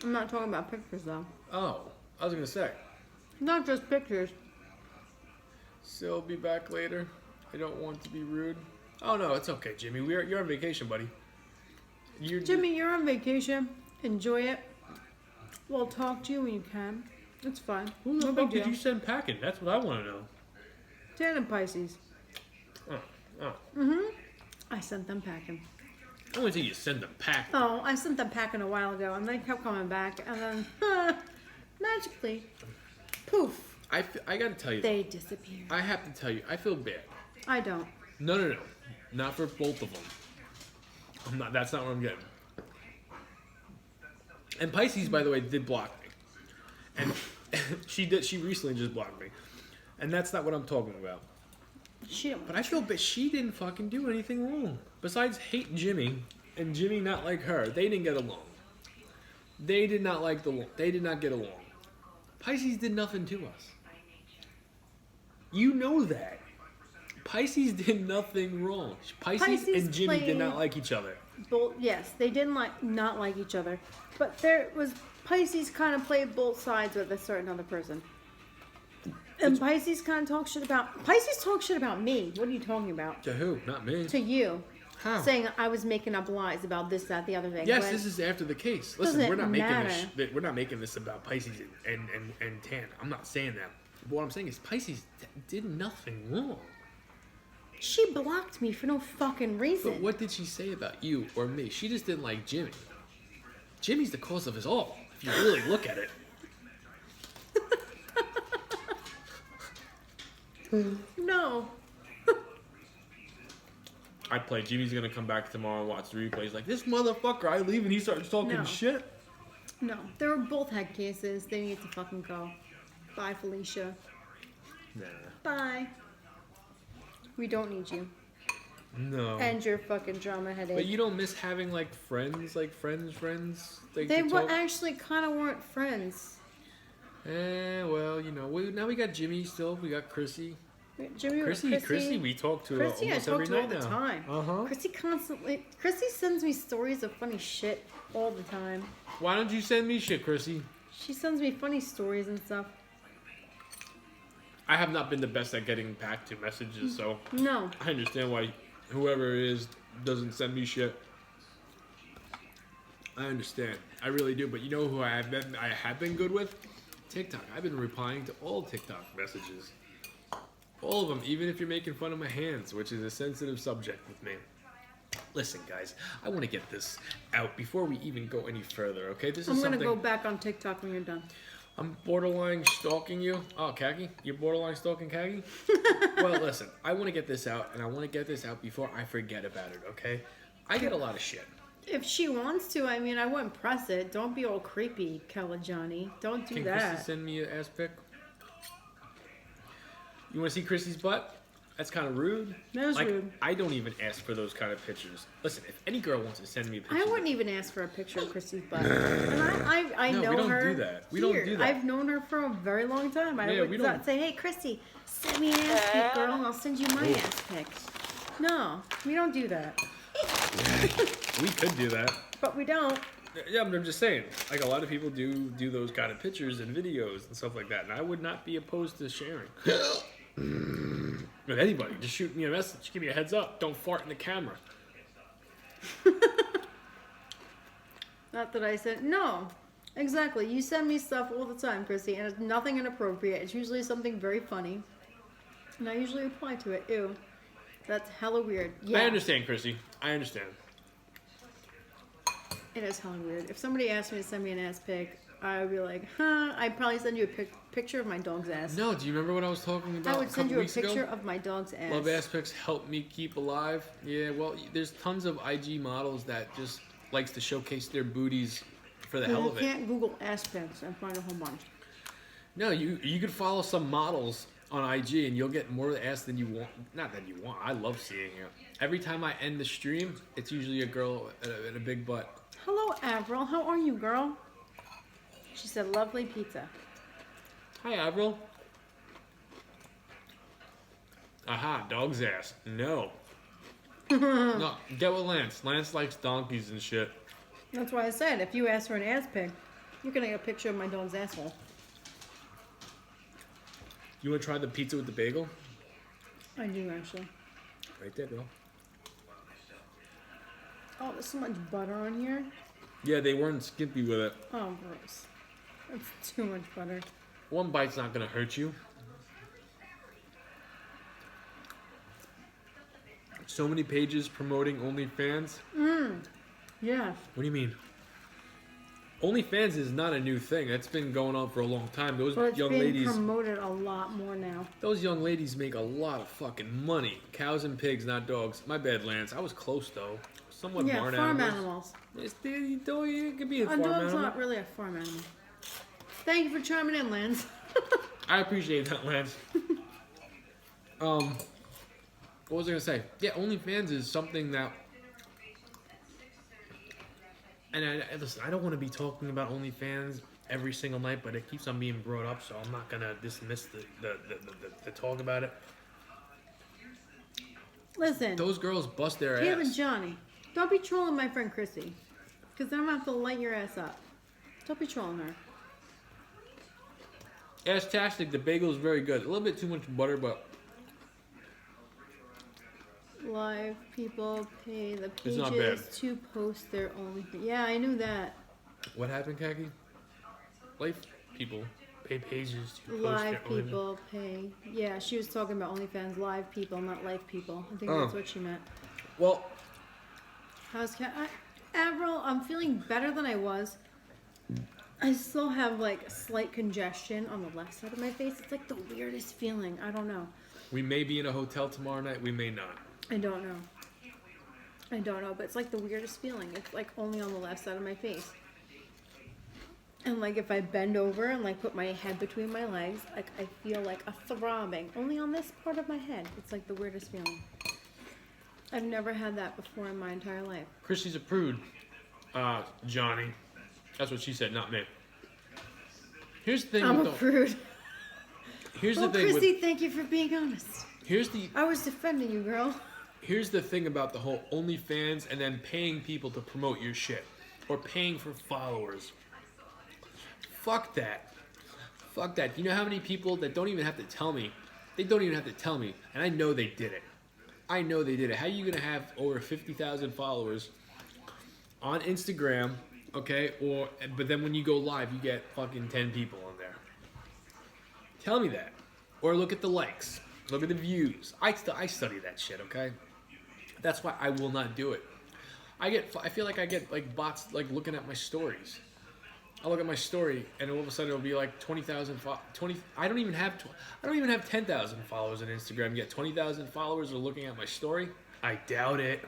I'm not talking about pictures, though. Oh, I was going to say. Not just pictures. So I'll be back later. I don't want to be rude. Oh, no, it's okay, Jimmy. You're on vacation, buddy. Jimmy, you're on vacation. Enjoy it. We'll talk to you when you can. It's fine. Who the fuck did you send packing? That's what I want to know. Dan and Pisces. Oh. Mm-hmm. I sent them packing. I wouldn't say you send them packing. Oh, I sent them packing a while ago, and they kept coming back, and then magically, poof. I got to tell you. They disappeared. I have to tell you, I feel bad. I don't. No. Not for both of them. I'm not. That's not what I'm getting. And Pisces, by the way, did block me. And she recently just blocked me. And that's not what I'm talking about. But I feel bad. She didn't fucking do anything wrong. Besides hate Jimmy and Jimmy not like her. They didn't get along. They did not get along. Pisces did nothing to us. You know that. Pisces did nothing wrong. Pisces and Jimmy did not like each other. Yes, they didn't not like each other. But there was Pisces kind of played both sides with a certain other person. And Pisces kind of talk shit about me. What are you talking about? To who? Not me. To you. How? Saying I was making up lies about this, that, the other thing. Yes, this is after the case. Listen, we're not making this about Pisces and Tan. I'm not saying that. But what I'm saying is Pisces did nothing wrong. She blocked me for no fucking reason. But what did she say about you or me? She just didn't like Jimmy. Jimmy's the cause of it all, if you really look at it. No. I'd play. Jimmy's gonna come back tomorrow and watch the replays. Like, this motherfucker, I leave and he starts talking shit. No. They were both had cases. They need to fucking go. Bye, Felicia. Nah. Bye. We don't need you. No. And your fucking drama headache. But you don't miss having, like, friends? Like, friends? They actually kind of weren't friends. Well, you know, now we got Jimmy still. We got Chrissy. Chrissy, we talk to Chrissy, almost I talk every to night all the now. time. Uh-huh. Chrissy sends me stories of funny shit all the time. Why don't you send me shit, Chrissy? She sends me funny stories and stuff. I have not been the best at getting back to messages, so no. I understand why whoever it is doesn't send me shit. I understand. I really do. But you know who I have been good with? TikTok. I've been replying to all TikTok messages. All of them, even if you're making fun of my hands, which is a sensitive subject with me. Listen, guys, I want to get this out before we even go any further, okay? I'm going to go back on TikTok when you're done. I'm borderline stalking you. Oh, Khaki? You're borderline stalking Khaki? Well, listen, I want to get this out, and I want to get this out before I forget about it, okay? I get a lot of shit. If she wants to, I mean, I wouldn't press it. Don't be all creepy, Kalajani. Don't do that. Can Chrissy send me an ass pic? You want to see Chrissy's butt? That's kind of rude. That's rude. I don't even ask for those kind of pictures. Listen, if any girl wants to send me a picture... I wouldn't even ask for a picture of Chrissy's butt. And I know her. No, we don't do that. We don't do that. I've known her for a very long time. I would not say, hey, Chrissy, send me an ass pic, girl, and I'll send you my ass pic. No, we don't do that. We could do that. But we don't. Yeah, but I'm just saying. Like, a lot of people do those kind of pictures and videos and stuff like that. And I would not be opposed to sharing. With anybody. Just shoot me a message. Give me a heads up. Don't fart in the camera. Not that I said... No. Exactly. You send me stuff all the time, Chrissy, and it's nothing inappropriate. It's usually something very funny. And I usually reply to it. Ew. That's hella weird. Yeah. I understand, Chrissy. I understand. It is hella weird. If somebody asked me to send me an ass pic, I would be like, I'd probably send you a picture of my dog's ass. No, do you remember what I was talking about? I would send you a picture of my dog's ass. Love ass pics help me keep alive. Yeah, well, there's tons of IG models that just likes to showcase their booties for the hell of it. You can't Google ass pics and find a whole bunch. No, you could follow some models on IG and you'll get more ass than you want. Not that you want. I love seeing it. Every time I end the stream, it's usually a girl in a big butt. Hello, Avril. How are you, girl? She said, lovely pizza. Hi, Avril. Aha, dog's ass. No. No, get with Lance. Lance likes donkeys and shit. That's why I said, if you ask for an ass pic, You're gonna get a picture of my dog's asshole. You want to try the pizza with the bagel? I do, actually. Right there, girl. Oh, there's so much butter on here. Yeah, they weren't skimpy with it. Oh, gross. That's too much butter. One bite's not going to hurt you. So many pages promoting OnlyFans. Yes. What do you mean? OnlyFans is not a new thing. That's been going on for a long time. Those But it's young being ladies promoted a lot more now. Those young ladies make a lot of fucking money. Cows and pigs, not dogs. My bad, Lance. I was close though. Somewhat Yeah, barn farm animals. animals. It could be a A farm dog's animal. not really a farm animal. Thank you for chiming in, Lance. I appreciate that, Lance. What was I gonna say? Yeah, OnlyFans is something that. And listen, I don't want to be talking about OnlyFans every single night, but it keeps on being brought up, so I'm not gonna dismiss the talk about it. Listen. Those girls bust their Caleb ass. and Johnny, don't be trolling my friend Chrissy. Because then I'm going to have to light your ass up. Don't be trolling her. Ass-tastic, the bagel is very good. A little bit too much butter, but... Live people pay the It's not bad. pages to post their own... Yeah, I knew that. What happened, Khaki? Life people pay pages to post Live their own... people pay... Yeah, she was talking about OnlyFans live people, not life people. I think Oh. that's what she meant. Well, How's Avril, I'm feeling better than I was. I still have like slight congestion on the left side of my face. It's like the weirdest feeling. I don't know. we may be in a hotel tomorrow night. We may not. I don't know. I don't know, but it's like the weirdest feeling. It's like only on the left side of my face. And like if I bend over and like put my head between my legs, like I feel like a throbbing only on this part of my head. It's like the weirdest feeling. I've never had that before in my entire life. Chrissy's a prude. Johnny. That's what she said, not me. Here's the thing I'm with a prude. Here's Well, the thing Chrissy, with... thank you for being honest. I was defending you, girl. Here's the thing about the whole OnlyFans and then paying people to promote your shit. Or paying for followers. Fuck that. Fuck that. You know how many people that don't even have to tell me? They don't even have to tell me. And I know they did it. I know they did it. How are you going to have over 50,000 followers on Instagram, okay? But then when you go live, you get fucking 10 people on there. Tell me that. Or look at the likes. Look at the views. I study that shit, okay? That's why I will not do it. I feel like I get like bots like looking at my stories. I look at my story and all of a sudden it'll be like 20,000 I don't even have 10,000 followers on Instagram yet. 20,000 followers are looking at my story. I doubt it.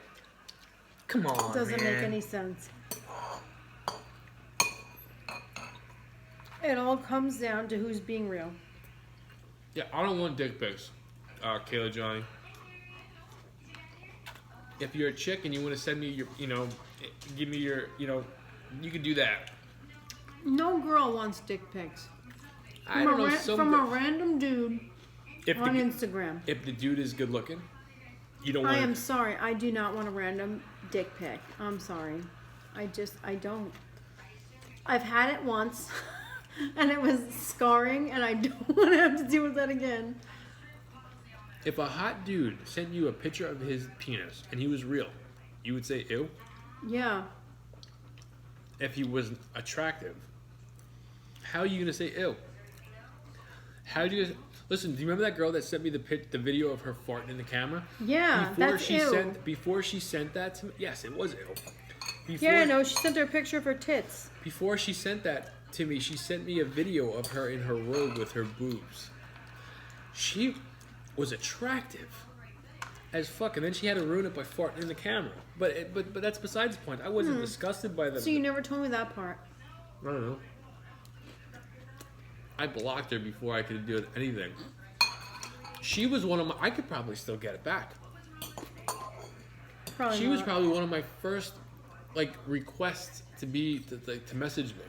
Come on, It doesn't man. make any sense. It all comes down to who's being real. Yeah, I don't want dick pics, Kayla Johnny. If you're a chick and you want to send me your, give me your, you can do that. No girl wants dick pics. I don't know. From a random dude on Instagram. If the dude is good looking, you don't want. I am sorry. I do not want a random dick pic. I'm sorry. I don't. I've had it once, and it was scarring, and I don't want to have to deal with that again. If a hot dude sent you a picture of his penis and he was real, you would say ew? Yeah. If he was attractive, how are you going to say ew? How do you... Listen, do you remember that girl that sent me the video of her farting in the camera? Yeah, that's ew. Before she sent that to me... Yes, it was ew. Yeah, no, she sent her a picture of her tits. Before she sent that to me, she sent me a video of her in her robe with her boobs. She was attractive as fuck, and then she had to ruin it by farting in the camera. But that's besides the point. I wasn't disgusted by the... So you never told me that part. I don't know. I blocked her before I could do anything. She was one of my... I could probably still get it back. Probably She not. was probably one of my first, requests to message me.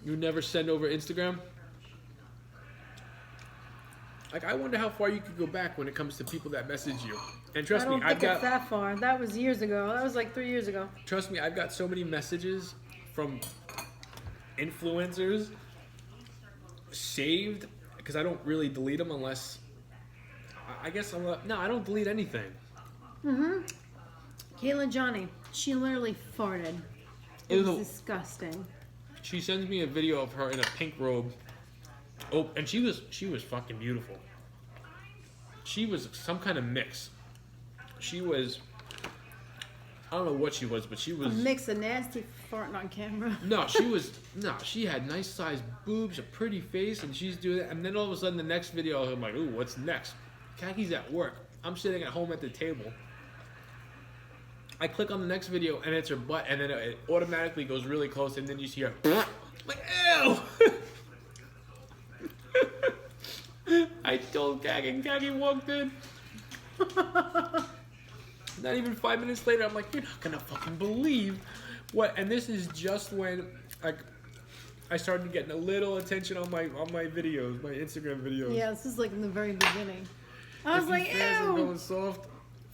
You never send over Instagram? I wonder how far you could go back when it comes to people that message you. And trust me, I don't think it's that far. That was years ago. That was like 3 years ago. Trust me, I've got so many messages from influencers saved because I don't really delete them unless I guess I don't delete anything. Kayla Johnny, she literally farted. It was disgusting. She sends me a video of her in a pink robe. Oh, and she was fucking beautiful. She was some kind of mix. She was, I don't know what she was, but she was... A mix of nasty farting on camera. She had nice sized boobs, a pretty face, and she's doing it. And then all of a sudden the next video, I'm like, ooh, what's next? Kaki's at work. I'm sitting at home at the table. I click on the next video, and it's her butt, and then it automatically goes really close, and then you see her... like, ew! I told Kaki, and Kaki walked in. Not even 5 minutes later, I'm like, you're not gonna fucking believe what. And this is just when I started getting a little attention on my videos, my Instagram videos. Yeah, this is like in the very beginning. I was like, ew. And going soft,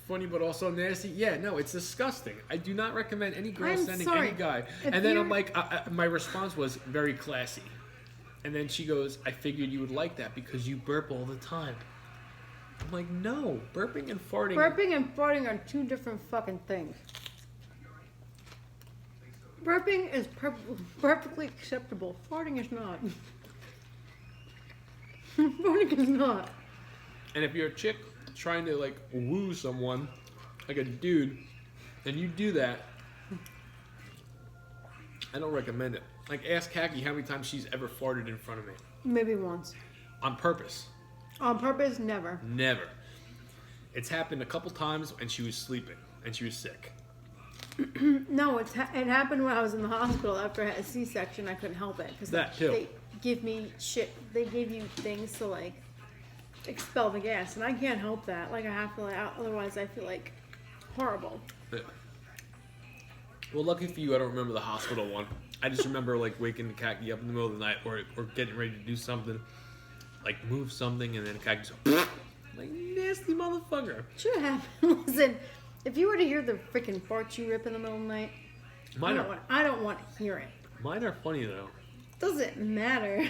funny, but also nasty. Yeah, no, it's disgusting. I do not recommend any girl sending any guy. And then I'm like, my response was very classy. And then she goes, I figured you would like that because you burp all the time. I'm like, no, burping and farting. Burping and farting are two different fucking things. Burping is perfectly acceptable. Farting is not. Farting is not. And if you're a chick trying to like woo someone, like a dude, and you do that, I don't recommend it. Like, ask Kaki how many times she's ever farted in front of me. Maybe once. On purpose. On purpose, never. Never. It's happened a couple times and she was sleeping and she was sick. No, it happened when I was in the hospital after I had a C-section. I couldn't help it because they give me shit. They give you things to like expel the gas, and I can't help that. Like I have to, otherwise I feel like horrible. Yeah. Well, lucky for you, I don't remember the hospital one. I just remember like waking Kaki up in the middle of the night or getting ready to do something, like move something, and then Kaki's like, nasty motherfucker. Should happen. Listen, if you were to hear the freaking farts you rip in the middle of the night, I don't want to hear it. Mine are funny though. Doesn't matter.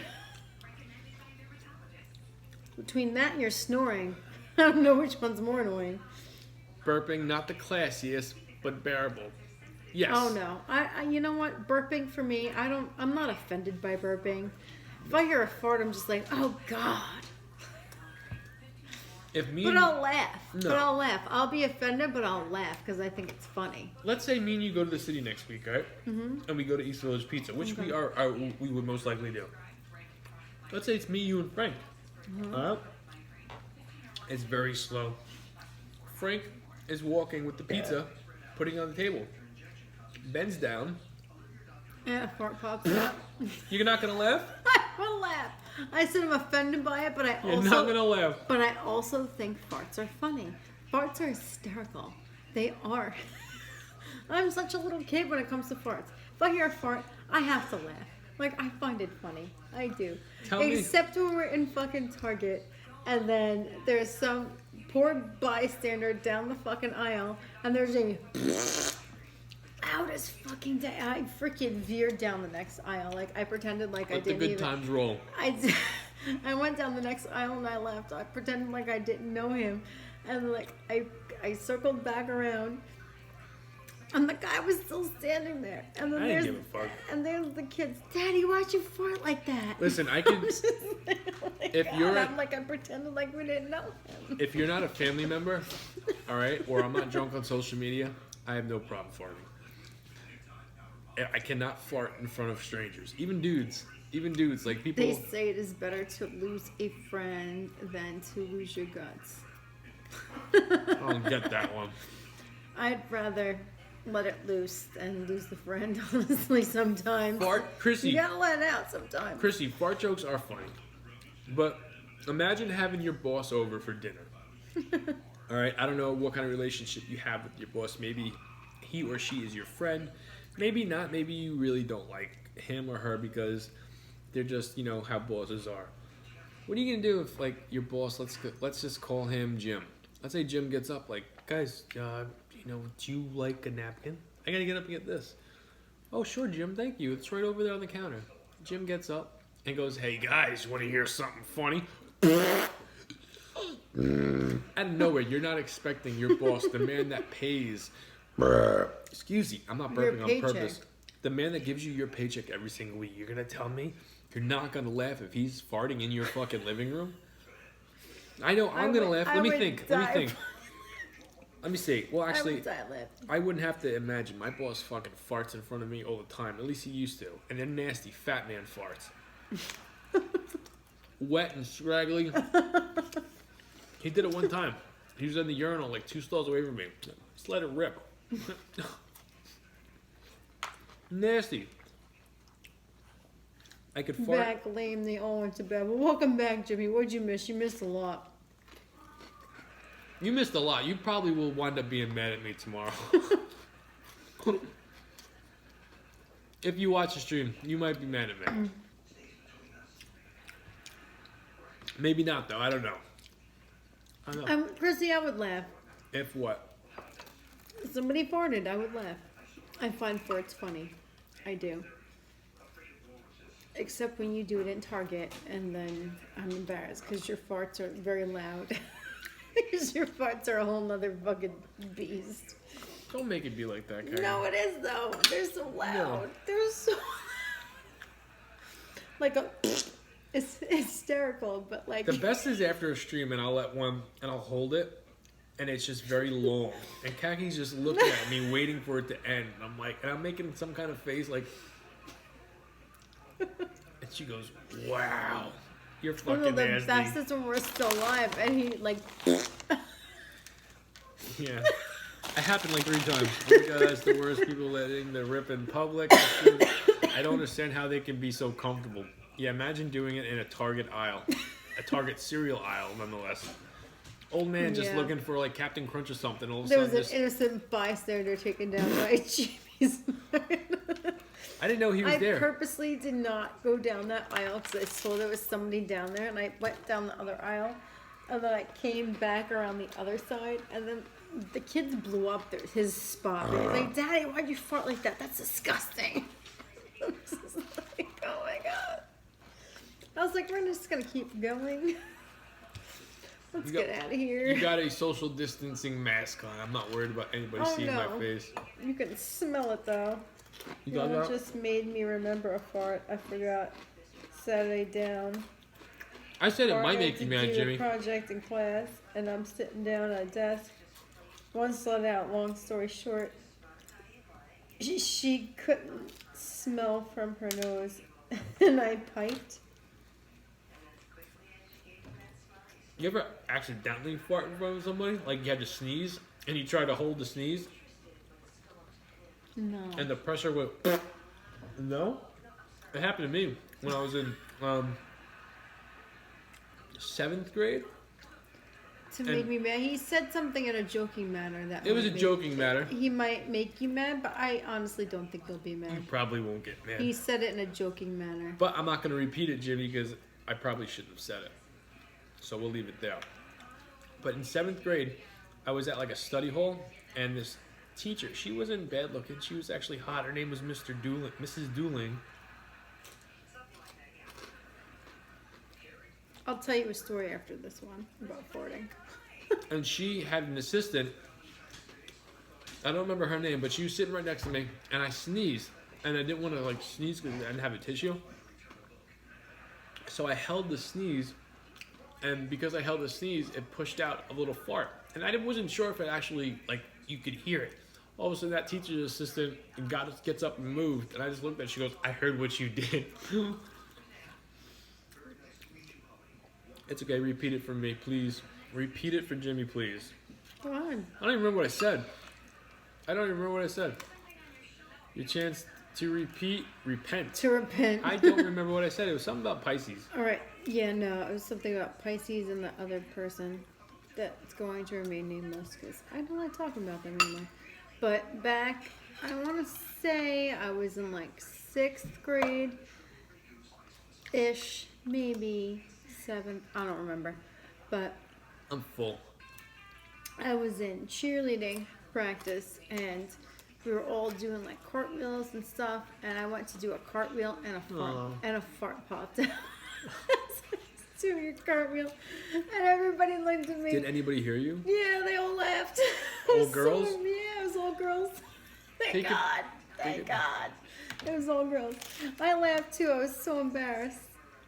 Between that and your snoring, I don't know which one's more annoying. Burping, not the classiest, but bearable. Yes. Oh no, I you know what? Burping for me, I'm not offended by burping. If I hear a fart, I'm just like, oh god. But I'll laugh. No. But I'll laugh. I'll be offended, but I'll laugh because I think it's funny. Let's say me and you go to the city next week, right? Mm-hmm. And we go to East Village Pizza, which we would most likely do. Let's say it's me, you, and Frank. Mm-hmm. It's very slow. Frank is walking with the pizza, putting it on the table. Bends down. Yeah, fart pops out. You're not gonna laugh? I will laugh. I said I'm offended by it, but You're not gonna laugh. But I also think farts are funny. Farts are hysterical. They are. I'm such a little kid when it comes to farts. If I hear a fart, I have to laugh. Like, I find it funny. I do. Except when we're in fucking Target, and then there's some poor bystander down the fucking aisle, and there's a loud as fucking day. I freaking veered down the next aisle. Like, I pretended like I didn't Let the good times roll. I went down the next aisle and I left. I pretended like I didn't know him. And like, I circled back around. And the guy was still standing there. And then I didn't give a fuck. And there's the kids. Daddy, why'd you fart like that? Listen, I can. I'm like, I pretended like we didn't know him. If you're not a family member, all right, or I'm not drunk on social media, I have no problem farting. I cannot fart in front of strangers, even dudes, like people. They say it is better to lose a friend than to lose your guts. I don't get that one. I'd rather let it loose and lose the friend, honestly, sometimes. Chrissy. You gotta let it out sometimes. Chrissy, fart jokes are funny. But imagine having your boss over for dinner. Alright, I don't know what kind of relationship you have with your boss. Maybe he or she is your friend. Maybe not. Maybe you really don't like him or her because they're just, how bosses are. What are you gonna do if, like, your boss, let's just call him Jim. Let's say Jim gets up, like, guys, do you like a napkin? I gotta get up and get this. Oh, sure, Jim, thank you. It's right over there on the counter. Jim gets up and goes, "Hey guys, want to hear something funny?" Out of nowhere, you're not expecting your boss, the man that pays. Excuse me, I'm not burping on purpose. The man that gives you your paycheck every single week. You're gonna tell me you're not gonna laugh if he's farting in your fucking living room? I know I'm gonna laugh. Let me think. Let me see. Well, actually, I wouldn't have to imagine. My boss fucking farts in front of me all the time. At least he used to. And they're nasty fat man farts. Wet and scraggly. He did it one time. He was in the urinal like 2 stalls away from me. Just let it rip. Nasty. I could fart. Back lame, they all went to bed. Well, welcome back, Jimmy. What'd you miss? You missed a lot. You missed a lot. You probably will wind up being mad at me tomorrow. If you watch the stream, you might be mad at me. Maybe not, though. I don't know. Chrissy, I would laugh. If what? If somebody farted, I would laugh. I find farts funny. I do. Except when you do it in Target, and then I'm embarrassed because your farts are very loud. Because your farts are a whole nother fucking beast. Don't make it be like that, Karen. No, it is though. They're so loud. No. They're so like it's hysterical, but like the best is after a stream, and I'll let one, and I'll hold it, and it's just very long, and Kaki's just looking at me, waiting for it to end. And I'm like, and I'm making some kind of face like, and she goes, "Wow, you're fucking nasty." The best is when we're still alive, and he like. Yeah. It happened like 3 times. Oh my God, that's the worst. People letting the rip in public. I don't understand how they can be so comfortable. Yeah, imagine doing it in a Target aisle. A Target cereal aisle, nonetheless. Old man just looking for like Captain Crunch or something. All of a there sudden, was an innocent bystander taken down by Jimmy's. I didn't know he was there. I purposely did not go down that aisle because I saw there was somebody down there, and I went down the other aisle, and then I came back around the other side, and then the kids blew up his spot. They were like, "Daddy, why'd you fart like that? That's disgusting." I was just like, oh my God. I was like, we're just going to keep going. Let's get out of here. You got a social distancing mask on. I'm not worried about anybody seeing my face. You can smell it, though. You got that? It just made me remember a fart. I forgot. Saturday down. I said it might make you mad, Jimmy. A project in class, and I'm sitting down at a desk. Once let out, long story short, she couldn't smell from her nose, and I piped. You ever accidentally fart in front of somebody? Like you had to sneeze, and you tried to hold the sneeze? No. And the pressure went... No? It happened to me when I was in 7th grade. To make me mad. He said something in a joking manner. It was a joking matter. He might make you mad, but I honestly don't think he'll be mad. You probably won't get mad. He said it in a joking manner. But I'm not going to repeat it, Jimmy, because I probably shouldn't have said it. So we'll leave it there. But in 7th grade, I was at like a study hall, and this teacher, she wasn't bad looking. She was actually hot. Her name was Mrs. Dooling. I'll tell you a story after this one about farting. And she had an assistant. I don't remember her name, but she was sitting right next to me, and I sneezed, and I didn't want to like sneeze because I didn't have a tissue. So I held the sneeze, and because I held the sneeze, it pushed out a little fart, and I wasn't sure if it actually like you could hear it. All of a sudden, that teacher's assistant gets up and moved, and I just looked at her. She goes, "I heard what you did." It's okay. Repeat it for me, please. Repeat it for Jimmy, please. Come on. I don't even remember what I said. Your chance to repent. To repent. I don't remember what I said. It was something about Pisces. All right. Yeah, no. It was something about Pisces and the other person that's going to remain nameless because I don't like talking about them anymore. But back, I want to say I was in like 6th grade-ish, maybe 7th. I don't remember. But I'm full. I was in cheerleading practice, and we were all doing like cartwheels and stuff, and I went to do a cartwheel and a fart popped out. Doing a cartwheel, and everybody looked at me. Did anybody hear you? Yeah, they all laughed. All girls? Yeah, it was all girls. Thank God. It was all girls. I laughed too. I was so embarrassed.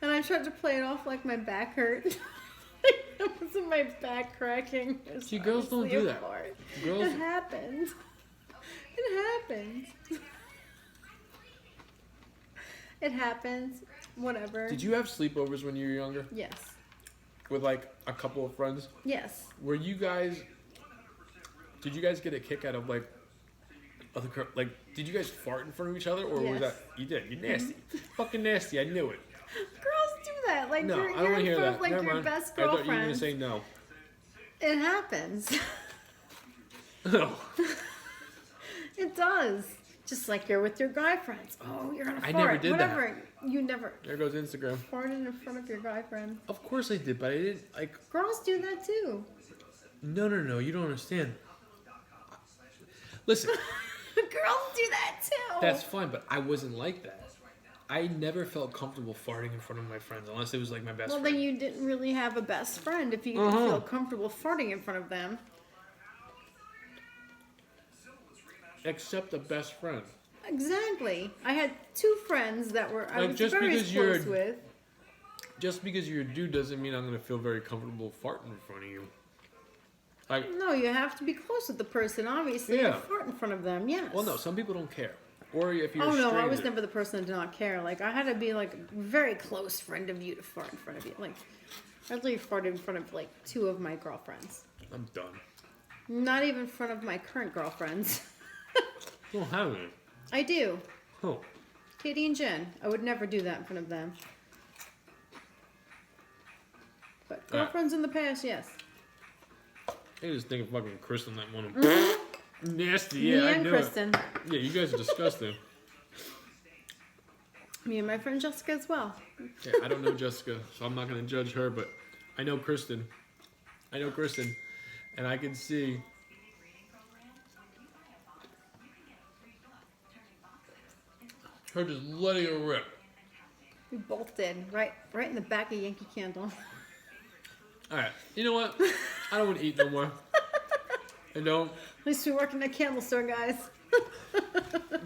And I tried to play it off like my back hurt. It wasn't my back cracking. See, girls don't do that. Girls... It happens. It happens. It happens. Whatever. Did you have sleepovers when you were younger? Yes. With like a couple of friends? Yes. Were you guys... Did you guys get a kick out of like... did you guys fart in front of each other? Or was that... You did. You're nasty. Fucking nasty. I knew it. Girls do that. Like, no, you're I don't want to hear that. Like Never your mind. best I thought girlfriend. you were going to say no. It happens. No. It does. Just like you're with your guy friends. Oh, you're gonna fart. I never did Whatever. You never. There goes Instagram. Farted in front of your guy friend. Of course I did, but I didn't like. Girls do that too. No. You don't understand. Listen. Girls do that too. That's fine, but I wasn't like that. I never felt comfortable farting in front of my friends unless it was like my best friend. Well, then you didn't really have a best friend if you didn't feel comfortable farting in front of them. Except the best friend. Exactly. I had two friends that were I was very close with. Just because you're a dude doesn't mean I'm going to feel very comfortable farting in front of you. Like, no, you have to be close with the person, obviously. Yeah. You fart in front of them, yes. Well, no, some people don't care. Or if you're Oh, a no, stranger. I was never the person that did not care. Like, I had to be, like, a very close friend of you to fart in front of you. Like, I literally farted in front of, like, two of my girlfriends. I'm done. Not even in front of my current girlfriends. You don't have any. I do. Oh. Katie and Jen. I would never do that in front of them. But girlfriends in the past, yes. I just think of fucking Kristen, that one. Nasty, yeah, Me I and knew Kristen. it. Yeah, you guys are disgusting. Me and my friend Jessica as well. Yeah, I don't know Jessica, so I'm not going to judge her, but I know Kristen. And I can see... her just letting it rip. We both did. Right in the back of Yankee Candle. Alright, you know what? I don't want to eat no more. I don't. At least we work in a candle store, guys.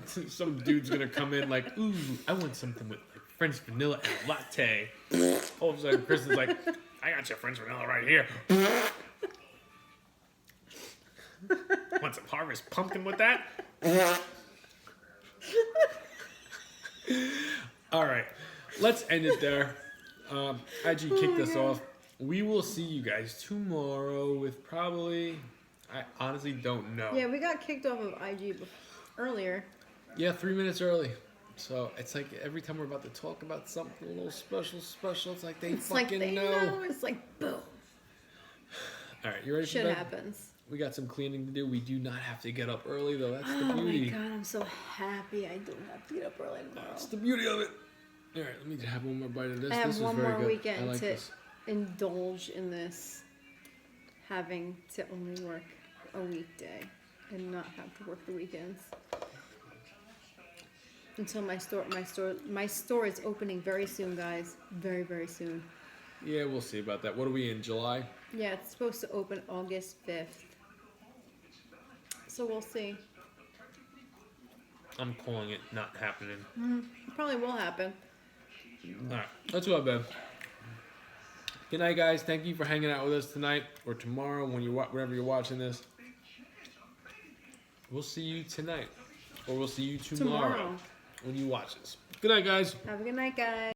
Some dude's gonna come in like, ooh, I want something with like French vanilla and a latte. All of a sudden, Kristen's like, I got your French vanilla right here. Want some harvest pumpkin with that? All right, let's end it there. IG kicked us off. We will see you guys tomorrow with probably... I honestly don't know. Yeah, we got kicked off of IG earlier. Yeah, 3 minutes early. So it's like every time we're about to talk about something a little special, it's like they fucking know. It's like boom. All right, you ready for bed? Shit happens. We got some cleaning to do. We do not have to get up early though. That's the beauty. Oh my god, I'm so happy I don't have to get up early tomorrow. That's the beauty of it. All right, let me have one more bite of this. I have this one is very more good. weekend like to this. indulge in this, having to only work a weekday and not have to work the weekends until my store is opening very soon, guys. Very, very soon. Yeah, we'll see about that. What are we in, July? Yeah, it's supposed to open August 5th. So we'll see. I'm calling it not happening. It probably will happen. All right, let's go to bed. Good night, guys. Thank you for hanging out with us tonight or tomorrow whenever you're watching this. We'll see you tonight, or we'll see you tomorrow. When you watch this. Good night, guys. Have a good night, guys.